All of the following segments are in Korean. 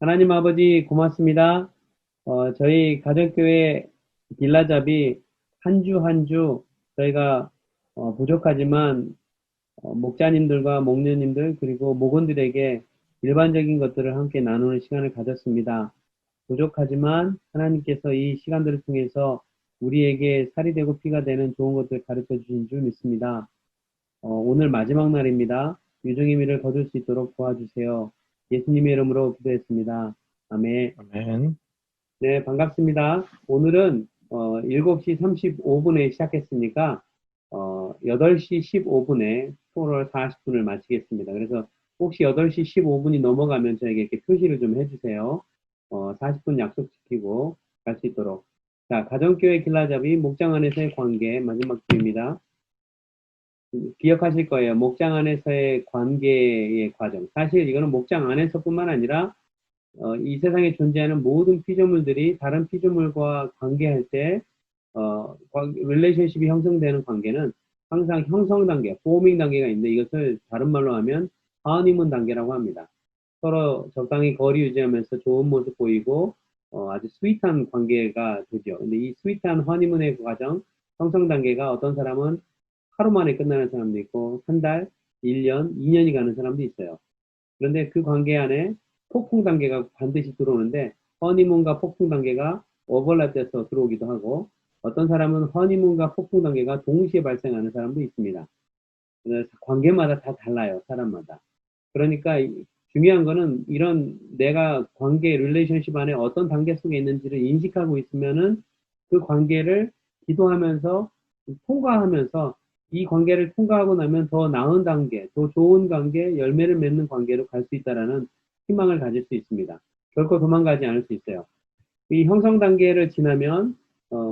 하나님 아버지 고맙습니다. 저희 가정교회 길라잡이 한 주 한 주 저희가 부족하지만 목자님들과 목녀님들 그리고 목원들에게 일반적인 것들을 함께 나누는 시간을 가졌습니다. 부족하지만 하나님께서 이 시간들을 통해서 우리에게 살이 되고 피가 되는 좋은 것들 가르쳐 주신 줄 믿습니다. 오늘 마지막 날입니다. 유종의 미를 거둘 수 있도록 도와주세요. 예수님의 이름으로 기도했습니다. 아멘. 아멘. 네, 반갑습니다. 오늘은 7시 35분에 시작했으니까 8시 15분에 토를 40분을 마치겠습니다. 그래서 혹시 8시 15분이 넘어가면 저에게 이렇게 표시를 좀 해주세요. 40분 약속 지키고 갈 수 있도록. 자, 가정교회 길라잡이 목장 안에서의 관계 마지막 주입니다. 기억하실 거예요. 목장 안에서의 관계의 과정. 사실 이거는 목장 안에서뿐만 아니라 이 세상에 존재하는 모든 피조물들이 다른 피조물과 관계할 때, 릴레이션십이 형성되는 관계는 항상 형성 단계, 포밍 단계가 있는데 이것을 다른 말로 하면 하니문 단계라고 합니다. 서로 적당히 거리 유지하면서 좋은 모습 보이고, 아주 스윗한 관계가 되죠. 근데 이 스윗한 허니문의 과정, 형성 단계가 어떤 사람은 하루 만에 끝나는 사람도 있고, 한 달, 1년, 2년이 가는 사람도 있어요. 그런데 그 관계 안에 폭풍 단계가 반드시 들어오는데 허니문과 폭풍 단계가 오버랩돼서 들어오기도 하고 어떤 사람은 허니문과 폭풍 단계가 동시에 발생하는 사람도 있습니다. 그래서 관계마다 다 달라요, 사람마다. 그러니까 중요한 거는 이런 내가 관계, 릴레이션십 안에 어떤 단계 속에 있는지를 인식하고 있으면은 그 관계를 기도하면서 통과하면서 이 관계를 통과하고 나면 더 나은 단계, 더 좋은 관계, 열매를 맺는 관계로 갈 수 있다라는 희망을 가질 수 있습니다. 결코 도망가지 않을 수 있어요. 이 형성 단계를 지나면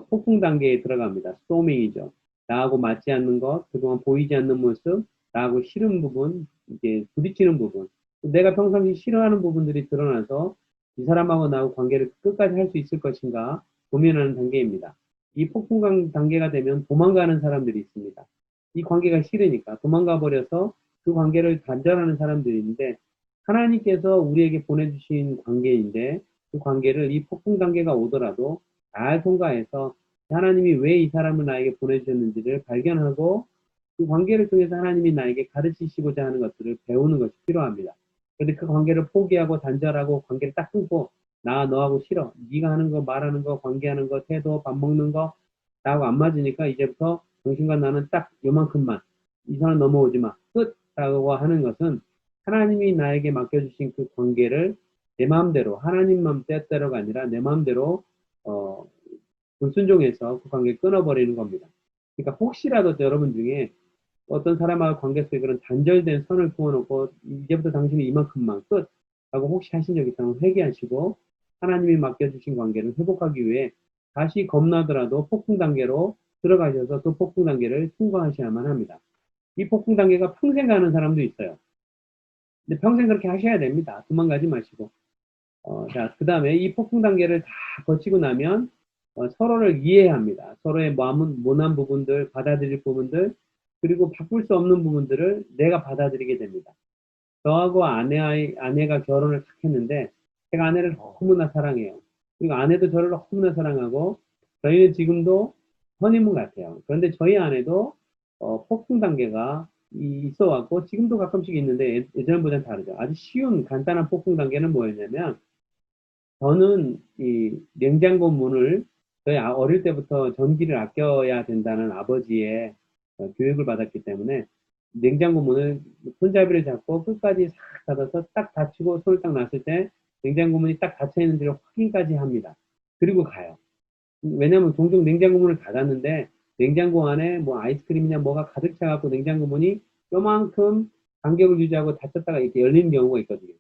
폭풍 단계에 들어갑니다. 스토밍이죠. 나하고 맞지 않는 것, 그동안 보이지 않는 모습, 나하고 싫은 부분, 이제 부딪히는 부분, 내가 평상시 싫어하는 부분들이 드러나서 이 사람하고 나하고 관계를 끝까지 할 수 있을 것인가 고민하는 단계입니다. 이 폭풍 단계가 되면 도망가는 사람들이 있습니다. 이 관계가 싫으니까 도망가 버려서 그 관계를 단절하는 사람들이 있는데 하나님께서 우리에게 보내주신 관계인데 그 관계를 이 폭풍 단계가 오더라도 잘 통과해서 하나님이 왜 이 사람을 나에게 보내주셨는지를 발견하고 그 관계를 통해서 하나님이 나에게 가르치시고자 하는 것들을 배우는 것이 필요합니다. 그런데 그 관계를 포기하고 단절하고 관계를 딱 끊고 나 너하고 싫어. 네가 하는 거 말하는 거 관계하는 거 태도 밥 먹는 거 나하고 안 맞으니까 이제부터 당신과 나는 딱 요만큼만 이 선을 넘어오지 마. 끝! 라고 하는 것은 하나님이 나에게 맡겨주신 그 관계를 내 마음대로 하나님 마음 뜻대로가 아니라 내 마음대로 어, 불순종해서 그 관계를 끊어버리는 겁니다. 그러니까 혹시라도 여러분 중에 어떤 사람하고 관계 속에 그런 단절된 선을 그어놓고 이제부터 당신이 이만큼만 끝 하고 혹시 하신 적 있다면 회개하시고 하나님이 맡겨주신 관계를 회복하기 위해 다시 겁나더라도 폭풍 단계로 들어가셔서 그 폭풍 단계를 통과하셔야만 합니다. 이 폭풍 단계가 평생 가는 사람도 있어요. 근데 평생 그렇게 하셔야 됩니다. 도망가지 마시고. 자, 그 다음에 이 폭풍 단계를 다 거치고 나면 서로를 이해해야 합니다. 서로의 마음은 모난 부분들, 받아들일 부분들, 그리고 바꿀 수 없는 부분들을 내가 받아들이게 됩니다. 저하고 아내가 결혼을 탁 했는데 제가 아내를 너무나 사랑해요. 그리고 아내도 저를 너무나 사랑하고 저희는 지금도 허니문 같아요. 그런데 저희 아내도 폭풍 단계가 있어 왔고 지금도 가끔씩 있는데 예전보다는 다르죠. 아주 쉬운 간단한 폭풍 단계는 뭐였냐면 저는 이 냉장고 문을 저희 어릴 때부터 전기를 아껴야 된다는 아버지의 교육을 받았기 때문에 냉장고 문을 손잡이를 잡고 끝까지 싹 닫아서 딱 닫히고 손을 딱 놨을 때 냉장고 문이 딱 닫혀 있는지를 확인까지 합니다. 그리고 가요. 왜냐면 종종 냉장고 문을 닫았는데 냉장고 안에 뭐 아이스크림이나 뭐가 가득 차갖고 냉장고 문이 요만큼 간격을 유지하고 닫혔다가 이렇게 열리는 경우가 있거든요.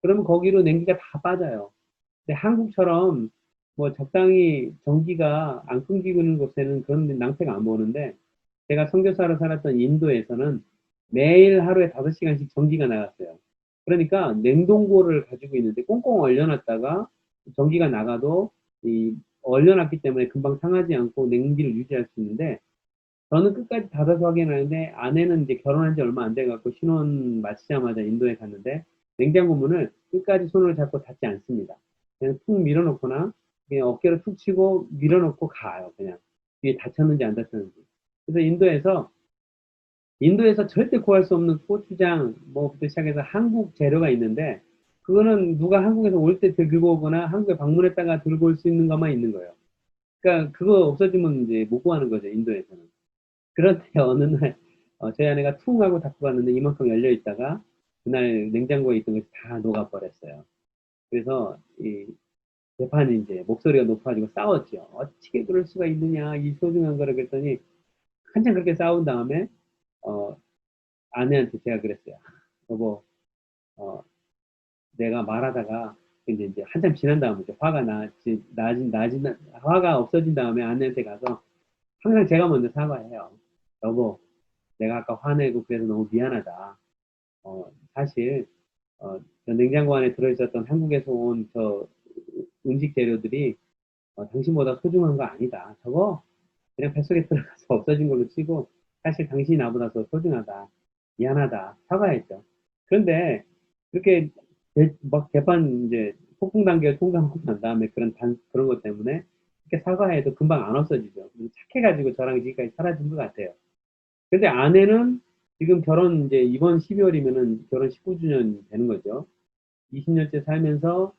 그러면 거기로 냉기가 다 빠져요. 근데 한국처럼 뭐 적당히 전기가 안 끊기는 곳에는 그런 낭패가 안 보는데 제가 선교사로 살았던 인도에서는 매일 하루에 5시간씩 전기가 나갔어요. 그러니까 냉동고를 가지고 있는데 꽁꽁 얼려놨다가 전기가 나가도 이 얼려놨기 때문에 금방 상하지 않고 냉기를 유지할 수 있는데 저는 끝까지 닫아서 확인하는데 아내는 이제 결혼한 지 얼마 안 돼갖고 신혼 마치자마자 인도에 갔는데 냉장고 문을 끝까지 손을 잡고 닫지 않습니다. 그냥 툭 밀어놓거나 그냥 어깨로 툭 치고 밀어놓고 가요. 그냥 뒤에 닫혔는지 안 닫혔는지. 그래서 인도에서 절대 구할 수 없는 고추장 뭐부터 시작해서 한국 재료가 있는데 그거는 누가 한국에서 올 때 들고 오거나 한국에 방문했다가 들고 올 수 있는 것만 있는 거예요. 그러니까 그거 없어지면 이제 못 구하는 거죠, 인도에서는. 그런데 어느 날 저희 아내가 퉁 하고 닫고 갔는데 이만큼 열려 있다가 그날 냉장고에 있던 것이 다 녹아버렸어요. 그래서 이 재판이 이제 목소리가 높아지고 싸웠죠. 어떻게 그럴 수가 있느냐, 이 소중한 거를. 그랬더니 한참 그렇게 싸운 다음에 어, 아내한테 제가 그랬어요. 여보, 어, 내가 말하다가 이제 한참 지난 다음에 이제 화가 화가 없어진 다음에 아내한테 가서 항상 제가 먼저 사과해요. 여보, 내가 아까 화내고 그래서 너무 미안하다. 사실 저 냉장고 안에 들어있었던 한국에서 온 저 음식 재료들이 당신보다 소중한 거 아니다. 저거 그냥 뱃속에 들어가서 없어진 걸로 치고 사실 당신이 나보다 더 소중하다. 미안하다. 사과했죠. 그런데 그렇게 막 재판 이제 폭풍 단계를 통과하고 난 다음에 그런 것 때문에 이렇게 사과해도 금방 안 없어지죠. 착해가지고 저랑 지금까지 살아준 것 같아요. 근데 아내는 지금 결혼 이제 이번 12월이면은 결혼 19주년 되는 거죠. 20년째 살면서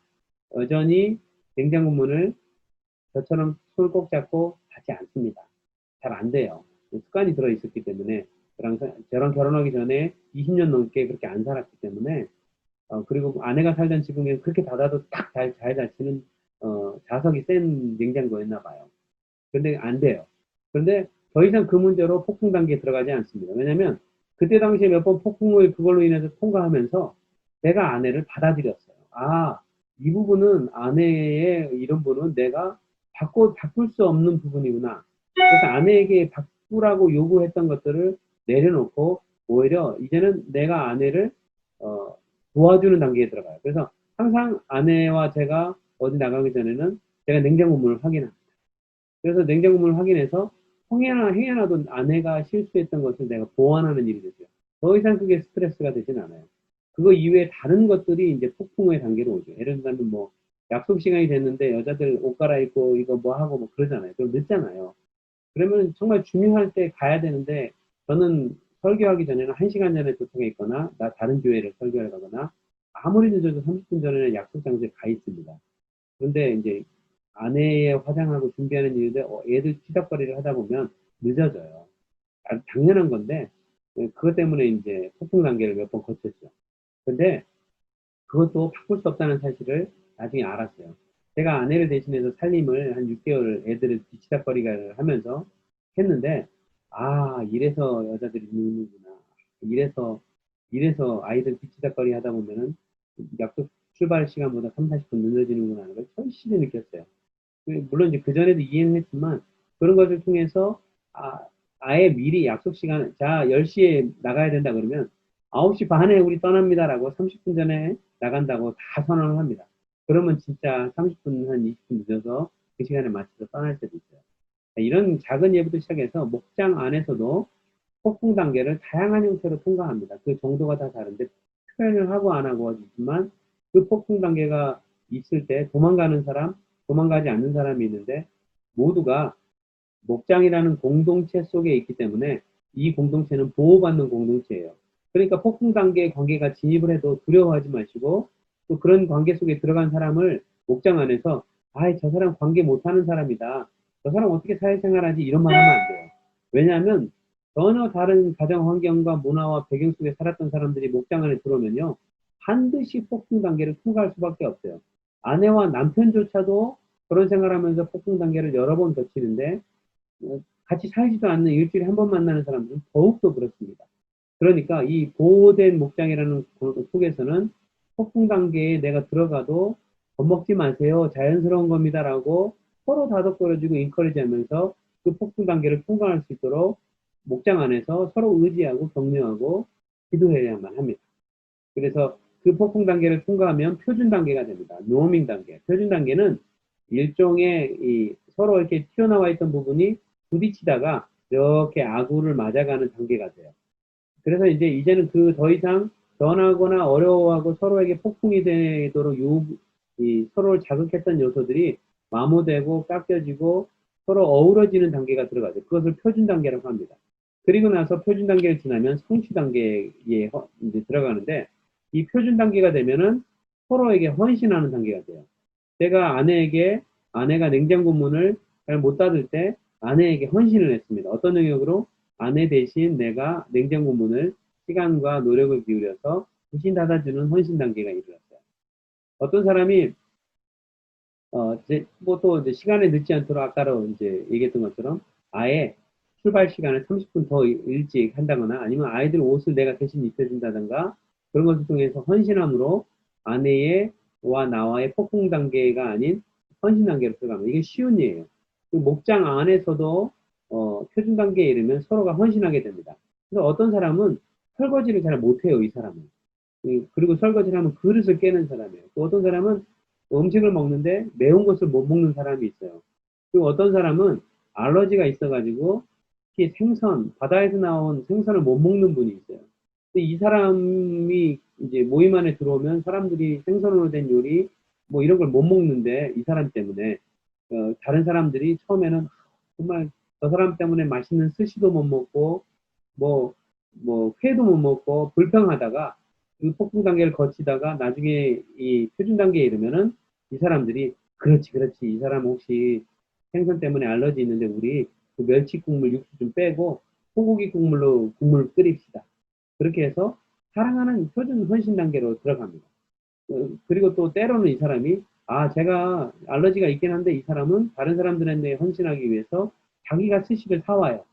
여전히 냉장고 문을 저처럼 손을 꼭 잡고 닫지 않습니다. 잘 안 돼요. 습관이 들어 있었기 때문에 저랑 결혼하기 전에 20년 넘게 그렇게 안 살았기 때문에 그리고 아내가 살던 지붕에 그렇게 닫아도 딱 잘 닫히는 자석이 센 냉장고였나 봐요. 근데 안 돼요. 그런데 더 이상 그 문제로 폭풍 단계에 들어가지 않습니다. 왜냐면 그때 당시에 몇 번 폭풍을 그걸로 인해서 통과하면서 내가 아내를 받아들였어요. 아, 이 부분은 아내의 이런 부분은 내가 바꿀 수 없는 부분이구나. 그래서 아내에게 바꾸라고 요구했던 것들을 내려놓고 오히려 이제는 내가 아내를 어, 도와주는 단계에 들어가요. 그래서 항상 아내와 제가 어디 나가기 전에는 제가 냉장고 문을 확인합니다. 그래서 냉장고 문을 확인해서 행여나도 아내가 실수했던 것을 내가 보완하는 일이 되죠. 더 이상 그게 스트레스가 되진 않아요. 그거 이외에 다른 것들이 이제 폭풍의 단계로 오죠. 예를 들면 뭐 약속 시간이 됐는데 여자들 옷 갈아입고 이거 뭐 하고 뭐 그러잖아요. 그럼 늦잖아요. 그러면 정말 중요할 때 가야 되는데 저는 설교하기 전에는 1시간 전에 도착해 있거나 나 다른 교회를 설교하러 가거나 아무리 늦어도 30분 전에는 약속 장소에 가 있습니다. 그런데 이제 아내의 화장하고 준비하는 일인데 애들 치덕거리를 하다 보면 늦어져요. 당연한 건데 그것 때문에 이제 폭풍 단계를 몇 번 거쳤죠. 근데 그것도 바꿀 수 없다는 사실을 나중에 알았어요. 제가 아내를 대신해서 살림을 한 6개월 애들을 뒤치다거리가 하면서 했는데, 아, 이래서 여자들이 늙는구나. 이래서, 이래서 아이들 뒤치다거리 하다 보면은 약속 출발 시간보다 3, 40분 늦어지는구나 하는 걸 절실히 느꼈어요. 물론 이제 그전에도 이해는 했지만, 그런 것을 통해서, 아예 미리 약속 시간, 자, 10시에 나가야 된다 그러면, 9시 반에 우리 떠납니다라고 30분 전에 나간다고 다 선언을 합니다. 그러면 진짜 30분, 한 20분 늦어서 그 시간에 맞춰서 떠날 때도 있어요. 이런 작은 예부터 시작해서 목장 안에서도 폭풍 단계를 다양한 형태로 통과합니다. 그 정도가 다 다른데 표현을 하고 안 하고 하지만 그 폭풍 단계가 있을 때 도망가는 사람, 도망가지 않는 사람이 있는데 모두가 목장이라는 공동체 속에 있기 때문에 이 공동체는 보호받는 공동체예요. 그러니까 폭풍 단계의 관계가 진입을 해도 두려워하지 마시고 또 그런 관계 속에 들어간 사람을 목장 안에서 저 사람 관계 못하는 사람이다. 저 사람 어떻게 사회생활하지? 이런 말 하면 안 돼요. 왜냐하면 전혀 다른 가정 환경과 문화와 배경 속에 살았던 사람들이 목장 안에 들어오면요. 반드시 폭풍 단계를 통과할 수밖에 없어요. 아내와 남편조차도 그런 생활하면서 폭풍 단계를 여러 번 거치는데 같이 살지도 않는 일주일에 한 번 만나는 사람들은 더욱더 그렇습니다. 그러니까 이 보호된 목장이라는 속에서는 폭풍 단계에 내가 들어가도 겁먹지 마세요. 자연스러운 겁니다라고 서로 다독거려주고 인커리지 하면서 그 폭풍 단계를 통과할 수 있도록 목장 안에서 서로 의지하고 격려하고 기도해야만 합니다. 그래서 그 폭풍 단계를 통과하면 표준 단계가 됩니다. 노밍 단계. 표준 단계는 일종의 서로 이렇게 튀어나와 있던 부분이 부딪히다가 이렇게 아구를 맞아가는 단계가 돼요. 그래서 이제는 그 더 이상 변하거나 어려워하고 서로에게 폭풍이 되도록 서로를 자극했던 요소들이 마모되고 깎여지고 서로 어우러지는 단계가 들어가죠. 그것을 표준 단계라고 합니다. 그리고 나서 표준 단계를 지나면 성취 단계에 이제 들어가는데, 이 표준 단계가 되면은 서로에게 헌신하는 단계가 돼요. 제가 아내가 냉장고 문을 잘 못 닫을 때 아내에게 헌신을 했습니다. 어떤 영역으로? 아내 대신 내가 냉장고 문을 시간과 노력을 기울여서 대신 닫아주는 헌신 단계가 이르렀어요. 어떤 사람이 또 이제 시간에 늦지 않도록 아까로 이제 얘기했던 것처럼 아예 출발 시간을 30분 더 일찍 한다거나 아니면 아이들 옷을 내가 대신 입혀준다든가 그런 것을 통해서 헌신함으로 아내와 나와의 폭풍 단계가 아닌 헌신 단계로 들어갑니다. 이게 쉬운 일이에요. 그 목장 안에서도 표준 단계에 이르면 서로가 헌신하게 됩니다. 그래서 어떤 사람은 설거지를 잘 못해요, 이 사람은. 그리고 설거지를 하면 그릇을 깨는 사람이에요. 또 어떤 사람은 음식을 먹는데 매운 것을 못 먹는 사람이 있어요. 그리고 어떤 사람은 알러지가 있어가지고 특히 생선, 바다에서 나온 생선을 못 먹는 분이 있어요. 근데 이 사람이 이제 모임 안에 들어오면 사람들이 생선으로 된 요리 뭐 이런 걸 못 먹는데 이 사람 때문에 다른 사람들이 처음에는 정말 저 사람 때문에 맛있는 스시도 못 먹고 뭐 회도 못 먹고 불평하다가 그 폭풍 단계를 거치다가 나중에 이 표준 단계에 이르면은 이 사람들이 그렇지 이 사람 혹시 생선 때문에 알러지 있는데 우리 그 멸치 국물 육수 좀 빼고 소고기 국물로 국물 끓입시다. 그렇게 해서 사랑하는 표준 헌신 단계로 들어갑니다. 그리고 또 때로는 이 사람이 제가 알러지가 있긴 한데 이 사람은 다른 사람들한테 헌신하기 위해서 자기가 스시를 사와요.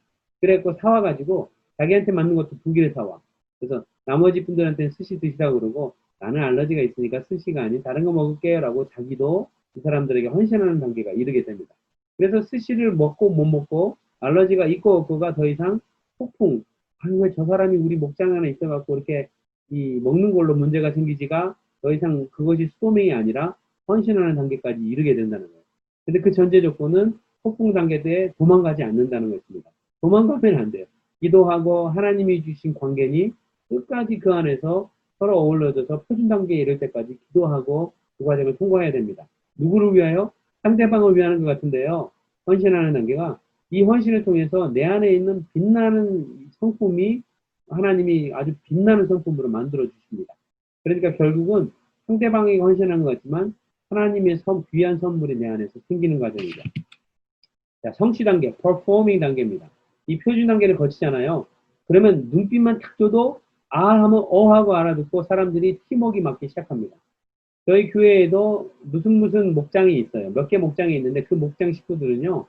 그래갖고 사와가지고 자기한테 맞는 것도 2개를 사와. 그래서 나머지 분들한테는 스시 드시라고 그러고 나는 알러지가 있으니까 스시가 아닌 다른 거 먹을게요 라고 자기도 이 사람들에게 헌신하는 단계가 이르게 됩니다. 그래서 스시를 먹고 못 먹고 알러지가 있고 없고가 더 이상 폭풍, 왜 저 사람이 우리 목장 안에 있어갖고 이렇게 이 먹는 걸로 문제가 생기지가 더 이상 그것이 스토밍이 아니라 헌신하는 단계까지 이르게 된다는 거예요. 근데 그 전제 조건은 폭풍 단계 때 도망가지 않는다는 것입니다. 도망가면 안 돼요. 기도하고 하나님이 주신 관계니 끝까지 그 안에서 서로 어울러져서 표준 단계에 이를 때까지 기도하고 그 과정을 통과해야 됩니다. 누구를 위하여? 상대방을 위하는 것 같은데요. 헌신하는 단계가 이 헌신을 통해서 내 안에 있는 빛나는 성품이 하나님이 아주 빛나는 성품으로 만들어 주십니다. 그러니까 결국은 상대방에게 헌신한 것 같지만 하나님의 귀한 선물이 내 안에서 생기는 과정이죠. 자, 성취 단계, performing 단계입니다. 이 표준 단계를 거치잖아요. 그러면 눈빛만 탁 줘도 하면 하고 알아듣고 사람들이 팀워크가 맞기 시작합니다. 저희 교회에도 무슨 목장이 있어요. 몇 개 목장이 있는데 그 목장 식구들은요.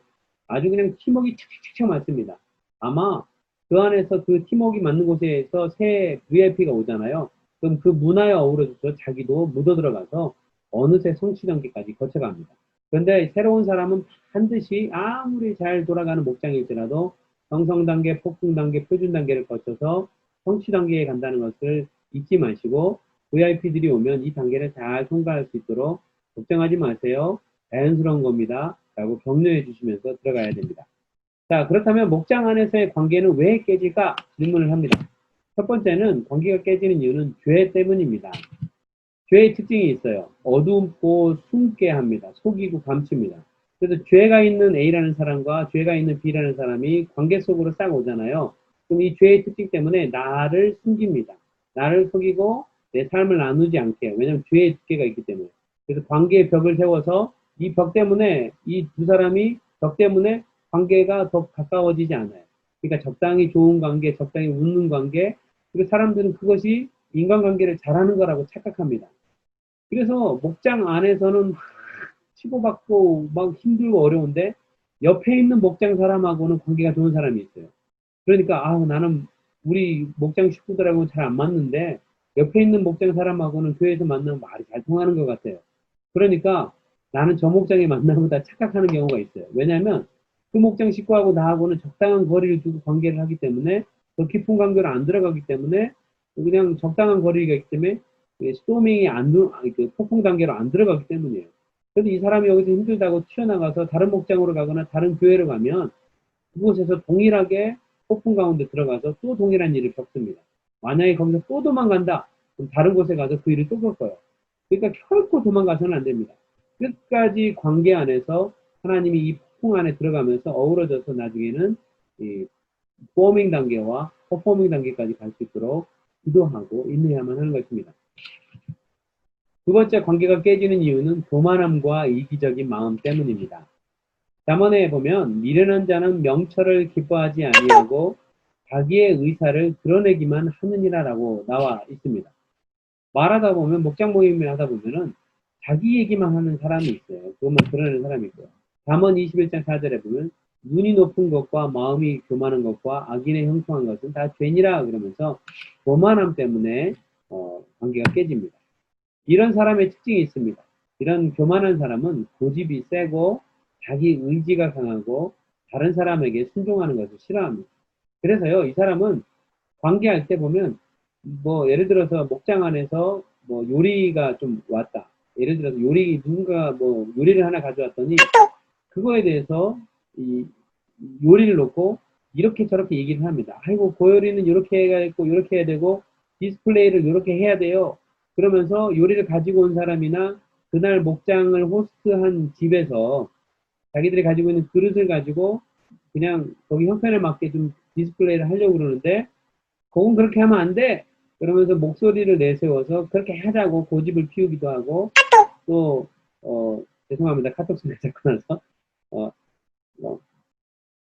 아주 그냥 팀워크가 착착착 맞습니다. 아마 그 안에서 그 팀워크가 맞는 곳에서 새 VIP가 오잖아요. 그럼 그 문화에 어우러져서 자기도 묻어 들어가서 어느새 성취 단계까지 거쳐갑니다. 그런데 새로운 사람은 반드시 아무리 잘 돌아가는 목장일지라도 형성 단계, 폭풍 단계, 표준 단계를 거쳐서 성취 단계에 간다는 것을 잊지 마시고 VIP들이 오면 이 단계를 잘 통과할 수 있도록 걱정하지 마세요. 자연스러운 겁니다. 라고 격려해 주시면서 들어가야 됩니다. 자, 그렇다면 목장 안에서의 관계는 왜 깨질까? 질문을 합니다. 첫 번째는 관계가 깨지는 이유는 죄 때문입니다. 죄의 특징이 있어요. 어둡고 숨게 합니다. 속이고 감춥니다. 그래서 죄가 있는 A라는 사람과 죄가 있는 B라는 사람이 관계 속으로 싹 오잖아요. 그럼 이 죄의 특징 때문에 나를 숨깁니다. 나를 속이고 내 삶을 나누지 않게 해요. 왜냐하면 죄의 두께가 있기 때문에. 그래서 관계의 벽을 세워서 이 벽 때문에 이 두 사람이 벽 때문에 관계가 더 가까워지지 않아요. 그러니까 적당히 좋은 관계, 적당히 웃는 관계, 그리고 사람들은 그것이 인간관계를 잘하는 거라고 착각합니다. 그래서 목장 안에서는 치고받고 막 힘들고 어려운데 옆에 있는 목장 사람하고는 관계가 좋은 사람이 있어요. 그러니까 나는 우리 목장 식구들하고는 잘 안 맞는데 옆에 있는 목장 사람하고는 교회에서 만나면 말이 잘 통하는 것 같아요. 그러니까 나는 저 목장에 만나보다 착각하는 경우가 있어요. 왜냐하면 그 목장 식구하고 나하고는 적당한 거리를 두고 관계를 하기 때문에 더 깊은 관계로 안 들어가기 때문에 그냥 적당한 거리가 있기 때문에 스토밍이 그 폭풍 단계로 안 들어가기 때문이에요. 그래서 이 사람이 여기서 힘들다고 튀어나가서 다른 목장으로 가거나 다른 교회로 가면 그곳에서 동일하게 폭풍 가운데 들어가서 또 동일한 일을 겪습니다. 만약에 거기서 또 도망간다. 그럼 다른 곳에 가서 그 일을 또 겪어요. 그러니까 결코 도망가서는 안 됩니다. 끝까지 관계 안에서 하나님이 이 폭풍 안에 들어가면서 어우러져서 나중에는 이 포밍 단계와 퍼포밍 단계까지 갈 수 있도록 기도하고 인내해야만 하는 것입니다. 두 번째 관계가 깨지는 이유는 교만함과 이기적인 마음 때문입니다. 잠언에 보면 미련한 자는 명철을 기뻐하지 아니하고 자기의 의사를 드러내기만 하느니라라고 나와 있습니다. 말하다 보면 목장 모임을 하다 보면은 자기 얘기만 하는 사람이 있어요. 그것만 드러내는 사람이 있고요. 잠언 21장 4절에 보면 눈이 높은 것과 마음이 교만한 것과 악인의 형통한 것은 다 죄니라 그러면서 교만함 때문에 관계가 깨집니다. 이런 사람의 특징이 있습니다. 이런 교만한 사람은 고집이 세고 자기 의지가 강하고 다른 사람에게 순종하는 것을 싫어합니다. 그래서요, 이 사람은 관계할 때 보면 뭐 예를 들어서 목장 안에서 뭐 요리가 좀 왔다. 예를 들어서 누군가 뭐 요리를 하나 가져왔더니 그거에 대해서 이 요리를 놓고 이렇게 저렇게 얘기를 합니다. 아이고, 그 요리는 이렇게 해야 되고 이렇게 해야 되고 디스플레이를 이렇게 해야 돼요. 그러면서 요리를 가지고 온 사람이나 그날 목장을 호스트한 집에서 자기들이 가지고 있는 그릇을 가지고 그냥 거기 형편에 맞게 좀 디스플레이를 하려고 그러는데 그건 그렇게 하면 안 돼! 그러면서 목소리를 내세워서 그렇게 하자고 고집을 피우기도 하고 또 죄송합니다. 카톡 소리가 자꾸 나서 뭐,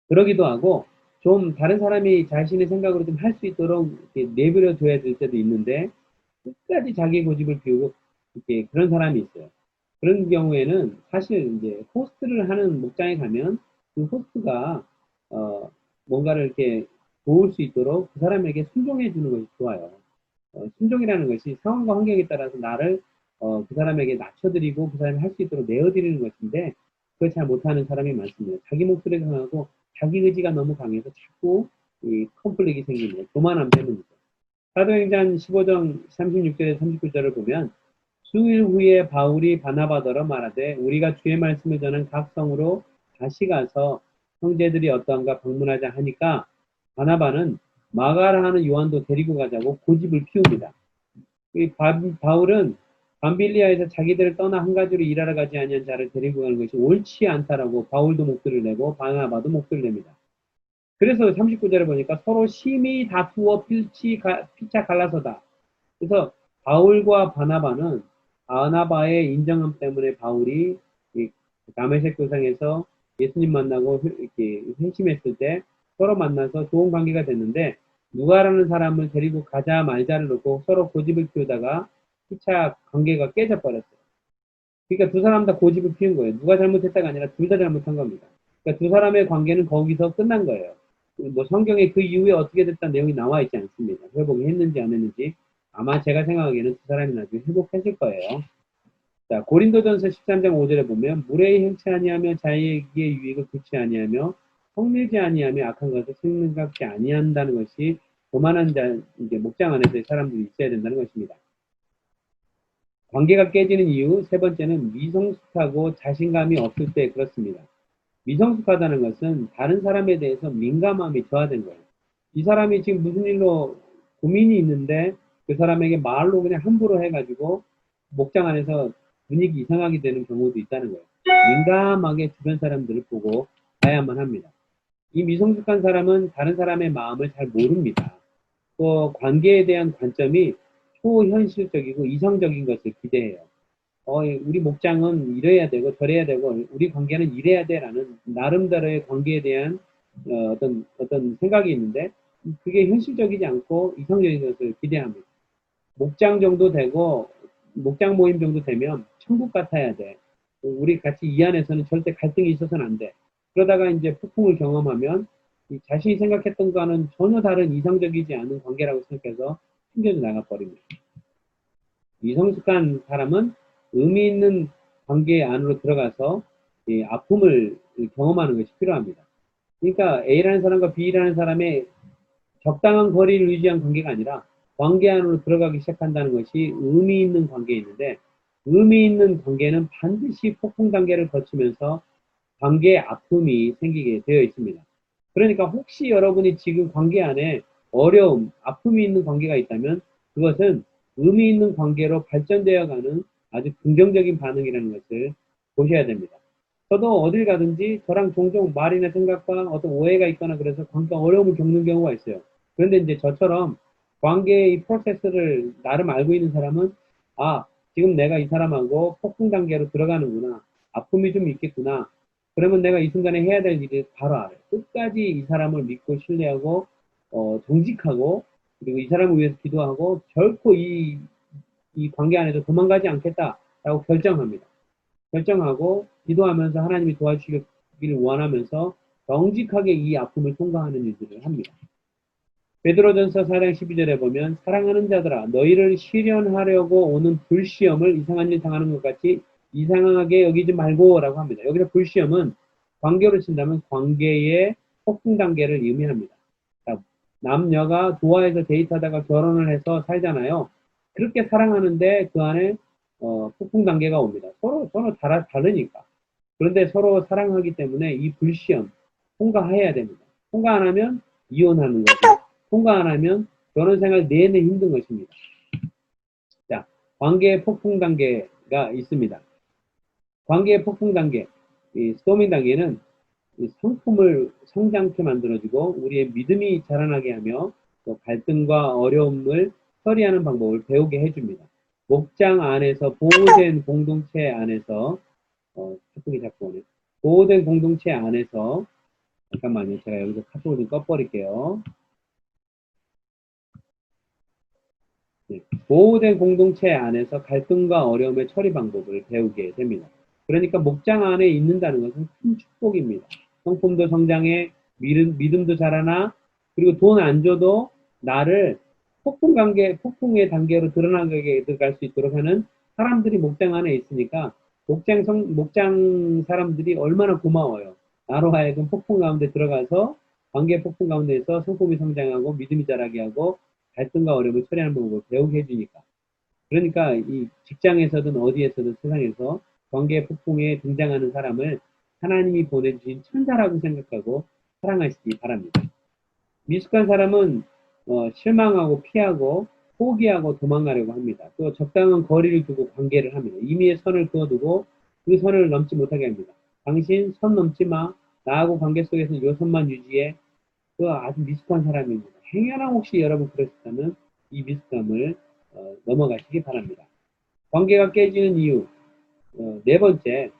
그러기도 하고 좀 다른 사람이 자신의 생각으로 좀 할 수 있도록 이렇게 내버려 둬야 될 때도 있는데 끝까지 자기 고집을 피우고 이렇게 그런 사람이 있어요. 그런 경우에는 사실 이제 호스트를 하는 목장에 가면 그 호스트가 뭔가를 이렇게 도울 수 있도록 그 사람에게 순종해 주는 것이 좋아요. 순종이라는 것이 상황과 환경에 따라서 나를 그 사람에게 낮춰드리고 그 사람이 할 수 있도록 내어드리는 것인데 그걸 잘 못하는 사람이 많습니다. 자기 목소리가 강하고 자기 의지가 너무 강해서 자꾸 이 컨플릭이 생깁니다. 교만함 때문이죠. 사도행전 15장 36절에 39절을 보면 수일 후에 바울이 바나바더러 말하되 우리가 주의 말씀을 전한 각 성으로 다시 가서 형제들이 어떠한가 방문하자 하니까 바나바는 마가라 하는 요한도 데리고 가자고 고집을 피웁니다. 이 바울은 밤빌리아에서 자기들을 떠나 한 가지로 일하러 가지 아니한 자를 데리고 가는 것이 옳지 않다라고 바울도 목소리를 내고 바나바도 목소리를 냅니다. 그래서 39절에 보니까 서로 심히 다투어 피차 갈라서다. 그래서 바울과 바나바의 인정함 때문에 바울이 다메섹 도상에서 예수님 만나고 이렇게 회심했을 때 서로 만나서 좋은 관계가 됐는데 누가라는 사람을 데리고 가자 말자를 놓고 서로 고집을 피우다가 피차 관계가 깨져버렸어요. 그러니까 두 사람 다 고집을 피운 거예요. 누가 잘못했다가 아니라 둘 다 잘못한 겁니다. 그러니까 두 사람의 관계는 거기서 끝난 거예요. 뭐 성경에 그 이후에 어떻게 됐다는 내용이 나와 있지 않습니다. 회복이 했는지 안 했는지 아마 제가 생각하기에는 두 사람이 나중에 회복했을 거예요. 자, 고린도전서 13장 5절에 보면 무례히 행치 아니하며 자기의 유익을 구치 아니하며 성밀지 아니하며 악한 것을 생각지 아니한다는 것이 교만한 자 이제 목장 안에서의 사람들이 있어야 된다는 것입니다. 관계가 깨지는 이유 세 번째는 미성숙하고 자신감이 없을 때 그렇습니다. 미성숙하다는 것은 다른 사람에 대해서 민감함이 저하된 거예요. 이 사람이 지금 무슨 일로 고민이 있는데 그 사람에게 말로 그냥 함부로 해가지고 목장 안에서 분위기 이상하게 되는 경우도 있다는 거예요. 민감하게 주변 사람들을 보고 봐야만 합니다. 이 미성숙한 사람은 다른 사람의 마음을 잘 모릅니다. 또 관계에 대한 관점이 초현실적이고 이성적인 것을 기대해요. 우리 목장은 이래야 되고 저래야 되고 우리 관계는 이래야 돼라는 나름대로의 관계에 대한 어떤 생각이 있는데 그게 현실적이지 않고 이성적인 것을 기대합니다. 목장 정도 되고 목장 모임 정도 되면 천국 같아야 돼. 우리 같이 이 안에서는 절대 갈등이 있어서는 안 돼. 그러다가 이제 폭풍을 경험하면 자신이 생각했던 거와는 전혀 다른 이성적이지 않은 관계라고 생각해서 숨겨져 나가버립니다. 미성숙한 사람은 의미 있는 관계 안으로 들어가서 아픔을 경험하는 것이 필요합니다. 그러니까 A라는 사람과 B라는 사람의 적당한 거리를 유지한 관계가 아니라 관계 안으로 들어가기 시작한다는 것이 의미 있는 관계인데 의미 있는 관계는 반드시 폭풍 단계를 거치면서 관계에 아픔이 생기게 되어 있습니다. 그러니까 혹시 여러분이 지금 관계 안에 어려움, 아픔이 있는 관계가 있다면 그것은 의미 있는 관계로 발전되어 가는 아주 긍정적인 반응이라는 것을 보셔야 됩니다. 저도 어딜 가든지 저랑 종종 말이나 생각과 어떤 오해가 있거나 그래서 관계 어려움을 겪는 경우가 있어요. 그런데 이제 저처럼 관계의 이 프로세스를 나름 알고 있는 사람은 아, 지금 내가 이 사람하고 폭풍 단계로 들어가는구나. 아픔이 좀 있겠구나. 그러면 내가 이 순간에 해야 될 일을 바로 알아요. 끝까지 이 사람을 믿고 신뢰하고 정직하고 그리고 이 사람을 위해서 기도하고 결코 이 관계 안에서 도망가지 않겠다라고 결정합니다. 결정하고 기도하면서 하나님이 도와주시기를 원하면서 정직하게 이 아픔을 통과하는 일들을 합니다. 베드로전서 4장 12절에 보면 사랑하는 자들아 너희를 시련하려고 오는 불시험을 이상한 일 당하는 것 같이 이상하게 여기지 말고 라고 합니다. 여기서 불시험은 관계로 친다면 관계의 폭풍 단계를 의미합니다. 남녀가 도화에서 데이트하다가 결혼을 해서 살잖아요. 그렇게 사랑하는데 그 안에 폭풍 단계가 옵니다. 서로 다르니까. 그런데 서로 사랑하기 때문에 이 불시험 통과해야 됩니다. 통과 안 하면 이혼하는 거죠. 통과 안 하면 결혼 생활 내내 힘든 것입니다. 자, 관계의 폭풍 단계가 있습니다. 관계의 폭풍 단계, 이 스토밍 단계는 이 성품을 성장케 만들어주고 우리의 믿음이 자라나게 하며 또 갈등과 어려움을 처리하는 방법을 배우게 해줍니다. 목장 안에서 보호된 공동체 안에서 카톡이 자꾸 오네. 보호된 공동체 안에서 잠깐만요. 제가 여기서 카톡을 좀 꺼버릴게요. 네. 보호된 공동체 안에서 갈등과 어려움의 처리 방법을 배우게 됩니다. 그러니까 목장 안에 있는다는 것은 큰 축복입니다. 성품도 성장해, 믿음도 자라나, 그리고 돈 안 줘도 나를 폭풍의 단계로 드러나게 들어갈 수 있도록 하는 사람들이 목장 안에 있으니까 목장 사람들이 얼마나 고마워요. 나로 하여금 폭풍 가운데 들어가서 관계 폭풍 가운데에서 성품이 성장하고 믿음이 자라게 하고 갈등과 어려움을 처리하는 방법을 배우게 해주니까. 그러니까 이 직장에서든 어디에서든 세상에서 관계 폭풍에 등장하는 사람을 하나님이 보내주신 천사라고 생각하고 사랑하시기 바랍니다. 미숙한 사람은 실망하고 피하고 포기하고 도망가려고 합니다. 또 적당한 거리를 두고 관계를 합니다. 임의의 선을 그어두고 그 선을 넘지 못하게 합니다. 당신 선 넘지 마. 나하고 관계 속에서 요 선만 유지해. 그 아주 미숙한 사람입니다. 행여나 혹시 여러분 그러셨다면 이 미숙함을 넘어가시기 바랍니다. 관계가 깨지는 이유 네 번째,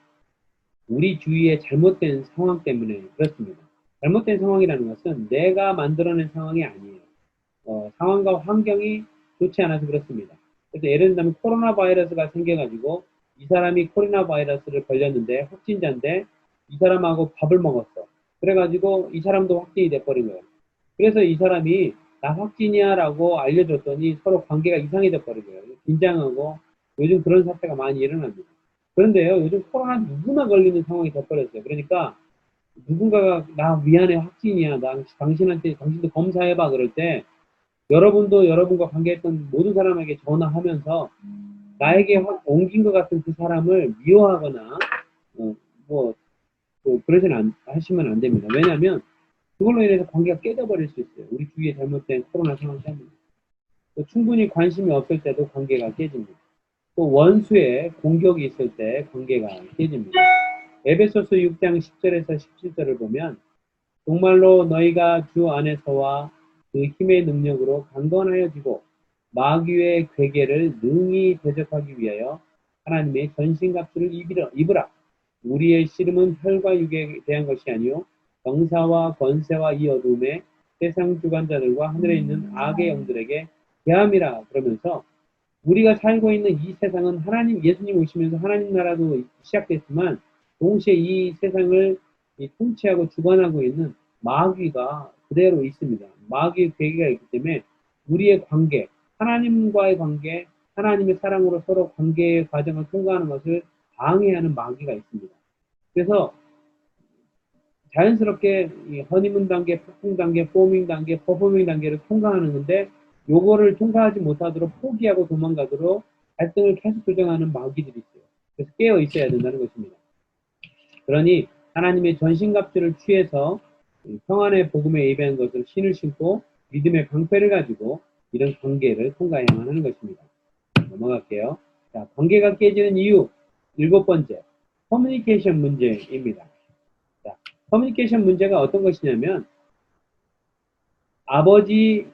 우리 주위의 잘못된 상황 때문에 그렇습니다. 잘못된 상황이라는 것은 내가 만들어낸 상황이 아니에요. 상황과 환경이 좋지 않아서 그렇습니다. 그래서 예를 들면 코로나 바이러스가 생겨가지고 이 사람이 코로나 바이러스를 걸렸는데 확진자인데 이 사람하고 밥을 먹었어. 그래가지고 이 사람도 확진이 돼버린 거예요. 그래서 이 사람이 나 확진이야 라고 알려줬더니 서로 관계가 이상해져 버린 거예요. 긴장하고 요즘 그런 사태가 많이 일어납니다. 그런데요, 요즘 코로나 누구나 걸리는 상황이 돼버렸어요. 그러니까 누군가가 나 미안해 확진이야. 당신도 검사해봐 그럴 때 여러분도 여러분과 관계했던 모든 사람에게 전화하면서 나에게 확 옮긴 것 같은 그 사람을 미워하거나 뭐 하시면 안 됩니다. 왜냐하면 그걸로 인해서 관계가 깨져버릴 수 있어요. 우리 주위에 잘못된 코로나 상황 때문에. 또 충분히 관심이 없을 때도 관계가 깨집니다. 또 원수의 공격이 있을 때 관계가 깨집니다. 에베소서 6장 10절에서 17절을 보면 정말로 너희가 주 안에서와 그 힘의 능력으로 강건하여지고 마귀의 괴계를 능히 대적하기 위하여 하나님의 전신갑주를 입으라. 우리의 씨름은 혈과 육에 대한 것이 아니요 병사와 권세와 이 어둠의 세상 주관자들과 하늘에 있는 악의 영들에게 대함이라. 그러면서 우리가 살고 있는 이 세상은 예수님 오시면서 하나님 나라도 시작됐지만 동시에 이 세상을 통치하고 주관하고 있는 마귀가 그대로 있습니다. 마귀의 괴계가 있기 때문에 우리의 관계, 하나님과의 관계, 하나님의 사랑으로 서로 관계의 과정을 통과하는 것을 방해하는 마귀가 있습니다. 그래서 자연스럽게 이 허니문 단계, 폭풍 단계, 포밍 단계, 퍼포밍 단계를 통과하는 건데 요거를 통과하지 못하도록 포기하고 도망가도록 갈등을 계속 조정하는 마귀들이 있어요. 그래서 깨어 있어야 된다는 것입니다. 그러니 하나님의 전신갑주를 취해서 평안의 복음에 예배한 것을 신을 신고 믿음의 방패를 가지고 이런 관계를 통과해야만 하는 것입니다. 넘어갈게요. 자, 관계가 깨지는 이유 7번째, 커뮤니케이션 문제입니다. 자, 커뮤니케이션 문제가 어떤 것이냐면 아버지가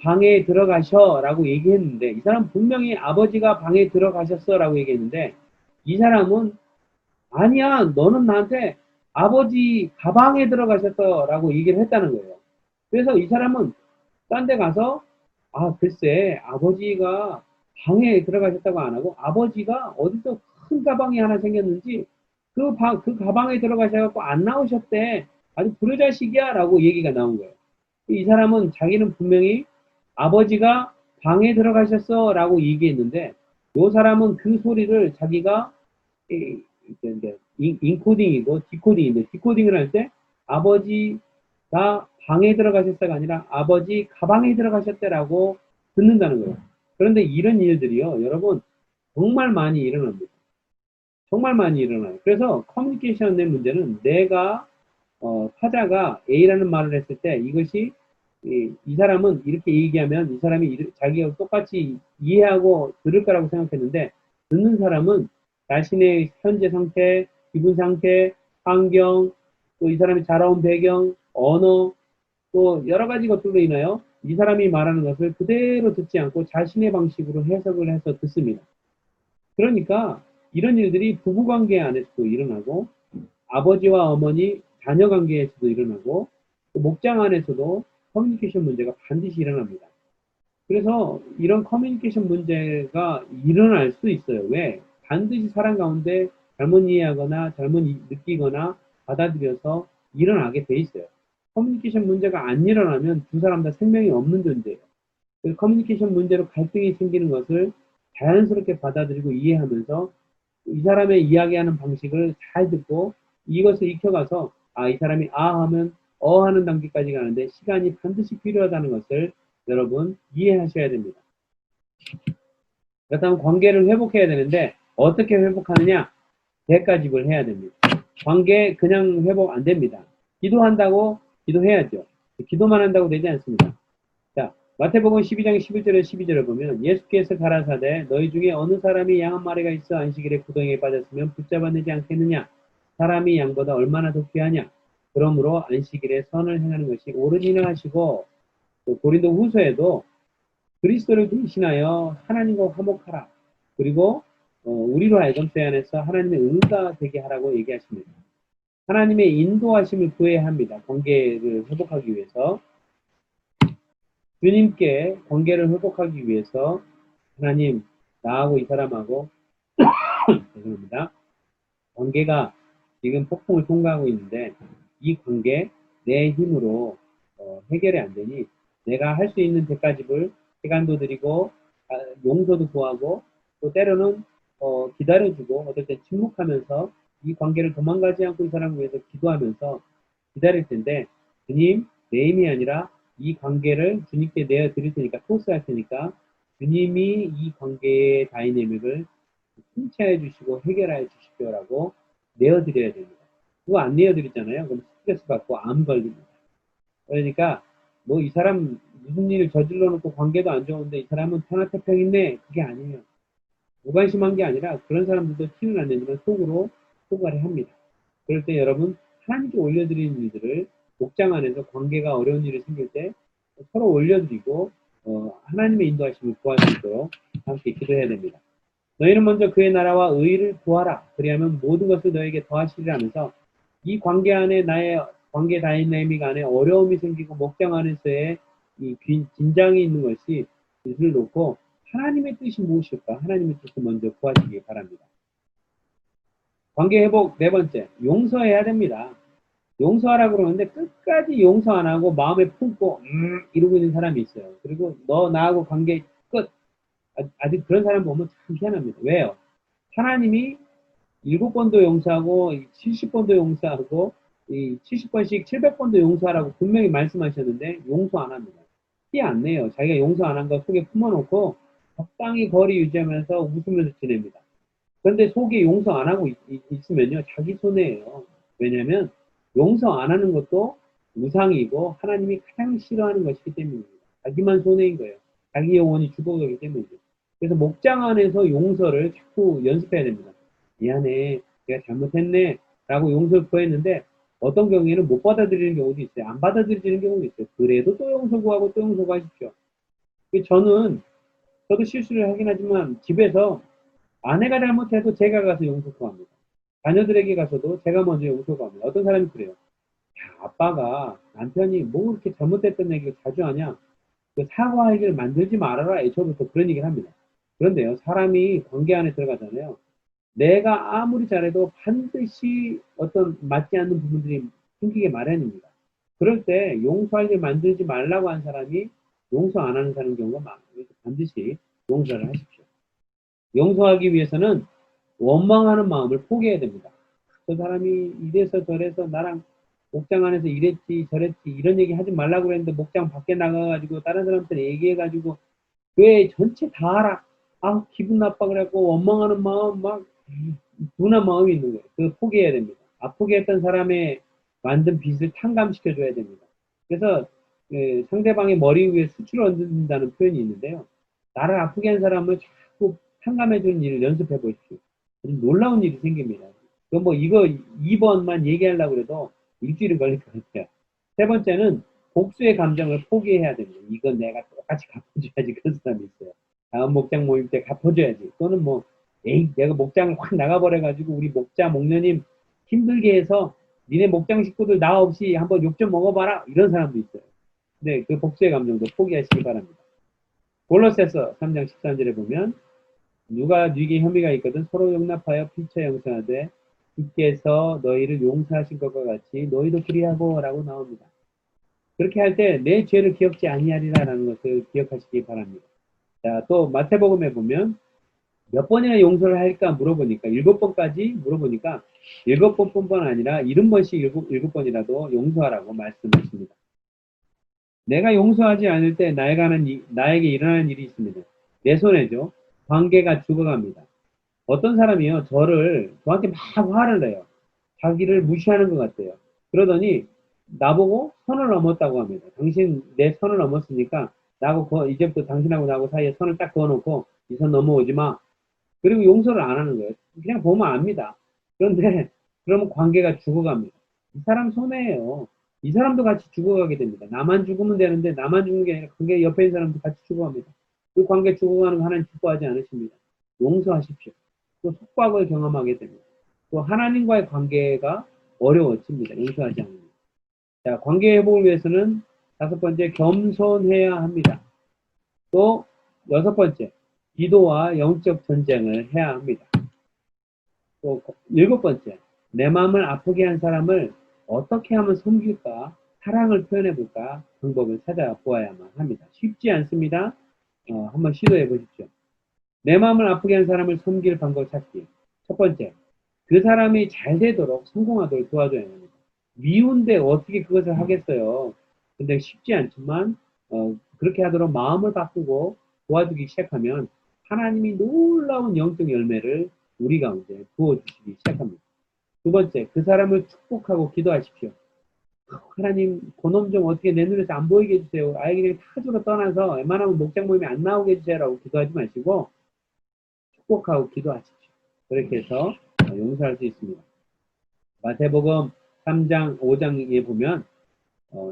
방에 들어가셔 라고 얘기했는데 이 사람 분명히 아버지가 방에 들어가셨어 라고 얘기했는데 이 사람은 아니야 너는 나한테 아버지 가방에 들어가셨어 라고 얘기를 했다는 거예요. 그래서 이 사람은 딴 데 가서 글쎄 아버지가 방에 들어가셨다고 안 하고 아버지가 어디서 큰 가방이 하나 생겼는지 그 가방에 들어가셔갖고 안 나오셨대. 아주 불효자식이야 라고 얘기가 나온 거예요. 이 사람은 자기는 분명히 아버지가 방에 들어가셨어 라고 얘기했는데 이 사람은 그 소리를 자기가 인코딩이고 디코딩인데 디코딩을 할 때 아버지가 방에 들어가셨다가 아니라 아버지 가방에 들어가셨대라고 듣는다는 거예요. 그런데 이런 일들이요 여러분 정말 많이 일어납니다. 정말 많이 일어나요. 그래서 커뮤니케이션의 문제는 내가 타자가 A라는 말을 했을 때 이것이 이 사람은 이렇게 얘기하면 이 사람이 자기가 똑같이 이해하고 들을 거라고 생각했는데 듣는 사람은 자신의 현재 상태, 기분 상태, 환경, 또 이 사람이 자라온 배경, 언어, 또 여러 가지 것들로 인하여 이 사람이 말하는 것을 그대로 듣지 않고 자신의 방식으로 해석을 해서 듣습니다. 그러니까 이런 일들이 부부관계 안에서도 일어나고 아버지와 어머니, 자녀 관계에서도 일어나고 또 목장 안에서도 커뮤니케이션 문제가 반드시 일어납니다. 그래서 이런 커뮤니케이션 문제가 일어날 수 있어요. 왜? 반드시 사람 가운데 잘못 이해하거나 잘못 느끼거나 받아들여서 일어나게 돼 있어요. 커뮤니케이션 문제가 안 일어나면 두 사람 다 생명이 없는 존재예요. 그 커뮤니케이션 문제로 갈등이 생기는 것을 자연스럽게 받아들이고 이해하면서 이 사람의 이야기하는 방식을 잘 듣고 이것을 익혀가서 이 사람이 하면 하는 단계까지 가는데 시간이 반드시 필요하다는 것을 여러분 이해하셔야 됩니다. 그렇다면 관계를 회복해야 되는데 어떻게 회복하느냐? 대가집을 해야 됩니다. 관계 그냥 회복 안 됩니다. 기도한다고 기도해야죠. 기도만 한다고 되지 않습니다. 자, 마태복음 12장 11절에 12절을 보면 예수께서 가라사대 너희 중에 어느 사람이 양 한 마리가 있어 안식일에 구덩이에 빠졌으면 붙잡아내지 않겠느냐? 사람이 양보다 얼마나 더 귀하냐? 그러므로 안식일에 선을 행하는 것이 옳으니라 하시고 또 고린도 후서에도 그리스도를 대신하여 하나님과 화목하라. 그리고 우리로 하여금 죄 안에서 하나님의 의가 되게 하라고 얘기하십니다. 하나님의 인도하심을 구해야 합니다. 관계를 회복하기 위해서. 주님께 관계를 회복하기 위해서 하나님 나하고 이 사람하고 죄송합니다. 관계가 지금 폭풍을 통과하고 있는데 이 관계 내 힘으로 해결이 안 되니 내가 할 수 있는 데까지를 시간도 드리고 용서도 구하고 또 때로는 기다려주고 어떨 때 침묵하면서 이 관계를 도망가지 않고 이 사람을 위해서 기도하면서 기다릴 텐데 주님 내 힘이 아니라 이 관계를 주님께 내어드릴 테니까 토스할 테니까 주님이 이 관계의 다이내믹을 통치해 주시고 해결해 주십시오라고 내어드려야 됩니다. 그거 안 내어드리잖아요. 그럼 스트레스 받고 암 걸립니다. 그러니까 뭐 이 사람 무슨 일을 저질러 놓고 관계도 안 좋은데 이 사람은 편하태평 있네. 그게 아니에요. 무관심한 게 아니라 그런 사람들도 티는 안 내지만 속으로 포괄을 합니다. 그럴 때 여러분 하나님께 올려드리는 일들을 목장 안에서 관계가 어려운 일이 생길 때 서로 올려드리고 하나님의 인도하심을 구할 수 있도록 함께 기도해야 됩니다. 너희는 먼저 그의 나라와 의를 구하라. 그리하면 모든 것을 너에게 더하시리라 하면서 이 관계 안에 나의 관계 다이내믹 안에 어려움이 생기고 목장 안에서의 이 긴장이 있는 것이 뜻을 놓고 하나님의 뜻이 무엇일까? 하나님의 뜻을 먼저 구하시기 바랍니다. 관계 회복 네 번째, 용서해야 됩니다. 용서하라고 그러는데 끝까지 용서 안 하고 마음에 품고 이러고 있는 사람이 있어요. 그리고 너 나하고 관계 끝. 아직 그런 사람 보면 참 희한합니다. 왜요? 하나님이 7번도 용서하고 70번도 용서하고 70번씩 700번도 용서하라고 분명히 말씀하셨는데 용서 안 합니다. 티 안 내요. 자기가 용서 안 한 거 속에 품어놓고 적당히 거리 유지하면서 웃으면서 지냅니다. 그런데 속에 용서 안 하고 있으면요. 자기 손해예요. 왜냐하면 용서 안 하는 것도 우상이고 하나님이 가장 싫어하는 것이기 때문입니다. 자기만 손해인 거예요. 자기 영혼이 죽어가기 때문이죠. 그래서 목장 안에서 용서를 자꾸 연습해야 됩니다. 미안해, 내가 잘못했네 라고 용서를 구했는데 어떤 경우에는 못 받아들이는 경우도 있어요. 안 받아들이는 경우도 있어요. 그래도 또 용서 구하고 또 용서 구하십시오. 저도 실수를 하긴 하지만 집에서 아내가 잘못해도 제가 가서 용서 구합니다. 자녀들에게 가서도 제가 먼저 용서 구합니다. 어떤 사람이 그래요. 야, 아빠가 남편이 뭐 그렇게 잘못했던 얘기를 자주 하냐? 그 사과할 일을 만들지 말아라. 애초부터 그런 얘기를 합니다. 그런데요, 사람이 관계 안에 들어가잖아요. 내가 아무리 잘해도 반드시 어떤 맞지 않는 부분들이 생기게 마련입니다. 그럴 때 용서할 일 만들지 말라고 한 사람이 용서 안 하는 사람 경우가 많아요. 그래서 반드시 용서를 하십시오. 용서하기 위해서는 원망하는 마음을 포기해야 됩니다. 그 사람이 이래서 저래서 나랑 목장 안에서 이랬지 저랬지 이런 얘기 하지 말라고 그랬는데 목장 밖에 나가가지고 다른 사람한테 얘기해가지고 왜 전체 다 알아? 아 기분 나빠 그래갖고 원망하는 마음 막 둔한 마음이 있는 거예요. 그거 포기해야 됩니다. 아프게 했던 사람의 만든 빚을 탕감시켜줘야 됩니다. 그래서 상대방의 머리 위에 수치를 얹는다는 표현이 있는데요. 나를 아프게 한 사람을 자꾸 탕감해주는 일을 연습해 보십시오. 놀라운 일이 생깁니다. 이거 2번만 얘기하려고 해도 일주일은 걸릴 것 같아요. 세 번째는 복수의 감정을 포기해야 됩니다. 이건 내가 똑같이 갚아줘야지 그런 사람이 있어요. 다음 목장 모임 때 갚아줘야지. 또는 에이, 내가 목장을 확 나가버려가지고 우리 목녀님 힘들게 해서 니네 목장 식구들 나 없이 한번 욕 좀 먹어봐라. 이런 사람도 있어요. 근데 그 복수의 감정도 포기하시기 바랍니다. 골로새서 3장 13절에 보면 누가 네게 혐의가 있거든 서로 용납하여 피차 영생하되 주께서 너희를 용서하신 것과 같이 너희도 그리하고 라고 나옵니다. 그렇게 할 때 내 죄를 기억지 아니하리라는 것을 기억하시기 바랍니다. 자, 또 마태복음에 보면 몇 번이나 용서를 할까 물어보니까 7번까지 물어보니까 7번뿐만 아니라 70번씩 7번이라도 용서하라고 말씀하십니다. 내가 용서하지 않을 때 나에게 일어나는 일이 있습니다. 내 손해죠. 관계가 죽어갑니다. 어떤 사람이요, 저한테 막 화를 내요. 자기를 무시하는 것 같아요. 그러더니, 나보고 선을 넘었다고 합니다. 당신 내 선을 넘었으니까, 이제부터 당신하고 나하고 사이에 선을 딱 그어놓고, 이 선 넘어오지 마. 그리고 용서를 안 하는 거예요. 그냥 보면 압니다. 그런데, 그러면 관계가 죽어갑니다. 이 사람 손해예요. 이 사람도 같이 죽어가게 됩니다. 나만 죽으면 되는데, 나만 죽는 게 아니라, 관계 옆에 있는 사람도 같이 죽어갑니다. 그 관계 죽어가는 거 하나님 기뻐하지 않으십니다. 용서하십시오. 또 속박을 경험하게 됩니다. 또 하나님과의 관계가 어려워집니다. 용서하지 않으면. 자, 관계 회복을 위해서는 5번째, 겸손해야 합니다. 또 6번째, 기도와 영적 전쟁을 해야 합니다. 또 7번째, 내 마음을 아프게 한 사람을 어떻게 하면 섬길까, 사랑을 표현해볼까 방법을 찾아보아야만 합니다. 쉽지 않습니다. 한번 시도해 보십시오. 내 마음을 아프게 한 사람을 섬길 방법 찾기. 첫 번째, 그 사람이 잘 되도록 성공하도록 도와줘야 합니다. 미운데 어떻게 그것을 하겠어요. 근데 쉽지 않지만 그렇게 하도록 마음을 바꾸고 도와주기 시작하면 하나님이 놀라운 영적 열매를 우리 가운데 부어주시기 시작합니다. 두 번째, 그 사람을 축복하고 기도하십시오. 하나님, 그놈 좀 어떻게 내 눈에서 안 보이게 해주세요. 아예 그냥 타주로 떠나서 웬만하면 목장 모임에 안 나오게 해주세요라고 기도하지 마시고 축복하고 기도하십시오. 그렇게 해서 용서할 수 있습니다. 마태복음 3장, 5장에 보면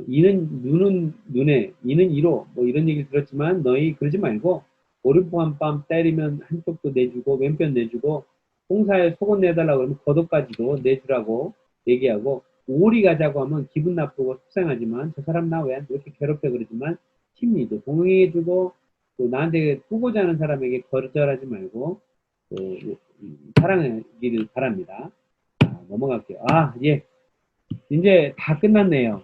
이는 눈에, 이는 이로 뭐 이런 얘기를 들었지만 너희 그러지 말고 오른쪽 한 뺨 때리면 한쪽도 내주고 왼편 내주고 홍사에 속옷 내달라고 그러면 겉옷까지도 내주라고 얘기하고 오리 가자고 하면 기분 나쁘고 속상하지만 저 사람 나 왜 이렇게 괴롭혀 그러지만 심리도 동행해주고 또 나한테 후보자 하는 사람에게 거절하지 말고 또 사랑하기를 바랍니다. 자, 넘어갈게요. 예. 이제 다 끝났네요.